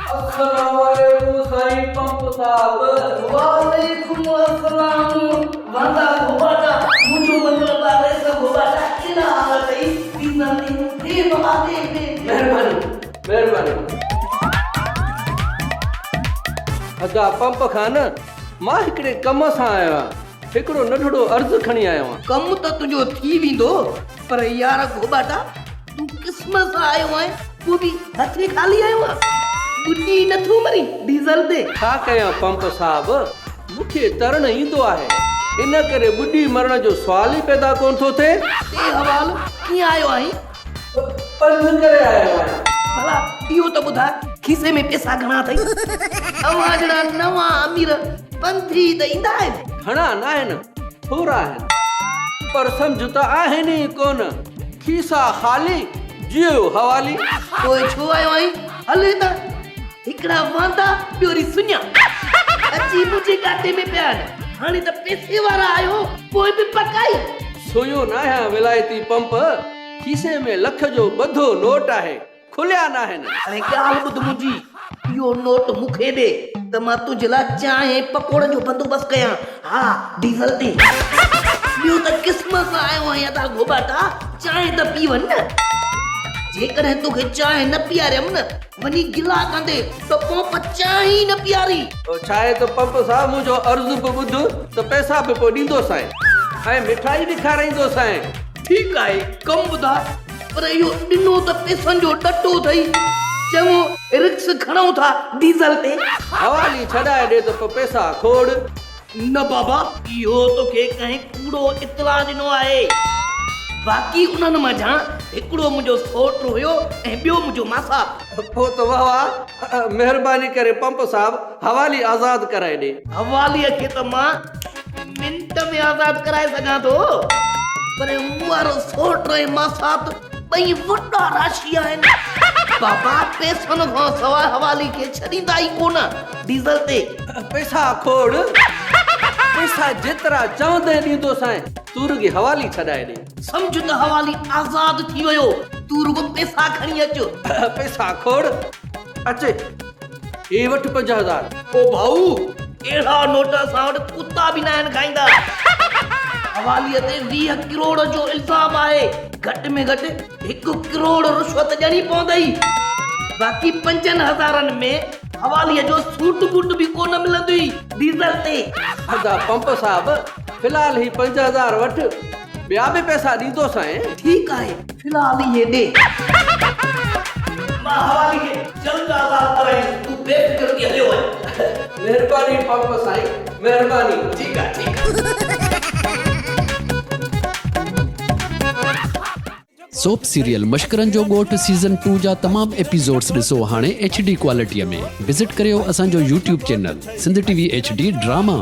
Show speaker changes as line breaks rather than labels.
अस्सलामुअलैकुम साईं पंप साहब।
वालेकुम अस्सलाम। वंदा गोबाटा मुझो मतलब आहे सब गोबाटा इना आते तीन तीन आते
मेहरबानी अदा पंप खान मां हिकड़े कम सां आयो आहियां। हिकड़ो नंढड़ो अर्ज़ खणी आयो आहियां।
कम तो तुझो थी विंदो पर यार गोबाटा तू किस्मत सां आयो है वो भी हथे खाली आयो है। बुढ़ी नथो मरी डीजल दे
छा कयां पंप साहब, मूंखे तरण ईंदो आहे, इन करे बुढ़ी मरण जो सवाल ही पैदा कोन थो थिए।
ते हवाल कीअं आयो आई?
पंध करे आयो आहियां।
भला इहो तो बुधा खीसे में पैसा घणा थई? अवां जड़ा नवा अमीर पंथी त ईंदा आहिनि।
घणा न आहिनि, थोरा आहिनि, पर सम्झ त आहिनि ई कोन। खीसा ख़ाली जियो हवाली।
कोई छो आयो आई? हले त हिकड़ा वांदा ॿियोरी सुञा अची मुझे गाटे में पिया आहिनि। हाणे त पैसे वारा आयो कोई बि पकाई
सुयो न आहियां विलायती पंप। खीसे में लख जो ॿधो नोट आहे, खुलिया न आहिनि।
हाणे ॻाल्हि ॿुध मुंहिंजी, इहो नोट मूंखे ॾे त मां तुंहिंजे लाइ चांहि पकोड़नि जो बंदोबस्तु कयां। हा डीज़ल ते ॿियो त किस्मत सां आयो आहियां ता गोबाटा, चांहि त पी वञ न। जेकॾहिं तोखे चांहि न पीआरियमि न वञी गिला कंदे त पंप चांहि न पीआरी।
छा आहे त पंप साहब, मुंहिंजो अर्ज़ु बि ॿुध त पैसा बि पोइ ॾींदोसांइ ऐं मिठाई बि खाराईंदोसांइ।
ठीकु आहे कमु ॿुधा, पर इहो ॾिनो त पैसनि जो डटो अथई। चङो रिक्स खणूं था डीज़ल ते।
हवाली छॾाए ॾे त पोइ पैसा खोड़।
न बाबा, इहो तोखे कंहिं कूड़ो इतला ॾिनो आहे। बाक़ी उन्हनि मज़ा हिकिड़ो मुंहिंजो सोट हुयो ऐं ॿियो मुंहिंजो मासा।
पोइ त वाह वाह, महिरबानी करे पंप साहब हवाली आज़ाद कराए ॾे।
हवालीअ खे त मां मिंट में आज़ाद कराए सघां थो, पर हू वारो सोट ऐं मासा ॿई वॾा राशि आहिनि। बाबा पैसनि खां सवाइ हवाली खे छॾींदा ई कोन डीज़ल ते।
पैसा खोड़, पैसा जेतिरा चवंदे ॾींदोसांइ, तू रुॻी हवाली छॾाए ॾे।
सम्झ त हवाली आज़ाद थी वियो, तू रुॻो पैसा खणी अच।
पैसा खोड़, अचे हे वठि 5000।
ओ भाऊ, अहिड़ा नोट असां वटि कुता बि न आहिनि खाईंदा। हवालीअ ते 20 करोड़ जो इल्ज़ाम आहे, घटि में घटि 1 करोड़ रुश्वत ॾियणी पवंदई। बाक़ी 5000 में हवालीअ जो सूट बूट बि कोन मिलंदी डीज़ल ते।
अदा पंप साहब, फिलहाल ही 5000 वठि, ॿिया बि पैसा ॾींदोसांइ।
ठीकु आहे, फिलहाल इहे ॾे। मां हवाली खे जल्द आज़ाद कराईंदुसि, तूं बेफ़िक्र थी हलियो वञ।
महिरबानी पंप साईं, महिरबानी।
ठीकु आहे, ठीकु आहे।
सोप सीरियल मश्करनि जो ॻोठ सीज़न 2 जा तमाम एपिसोड्स ॾिसो हाणे HD क्वालिटीअ में। विज़िट करियो असांजो YouTube channel Sindh TV HD drama.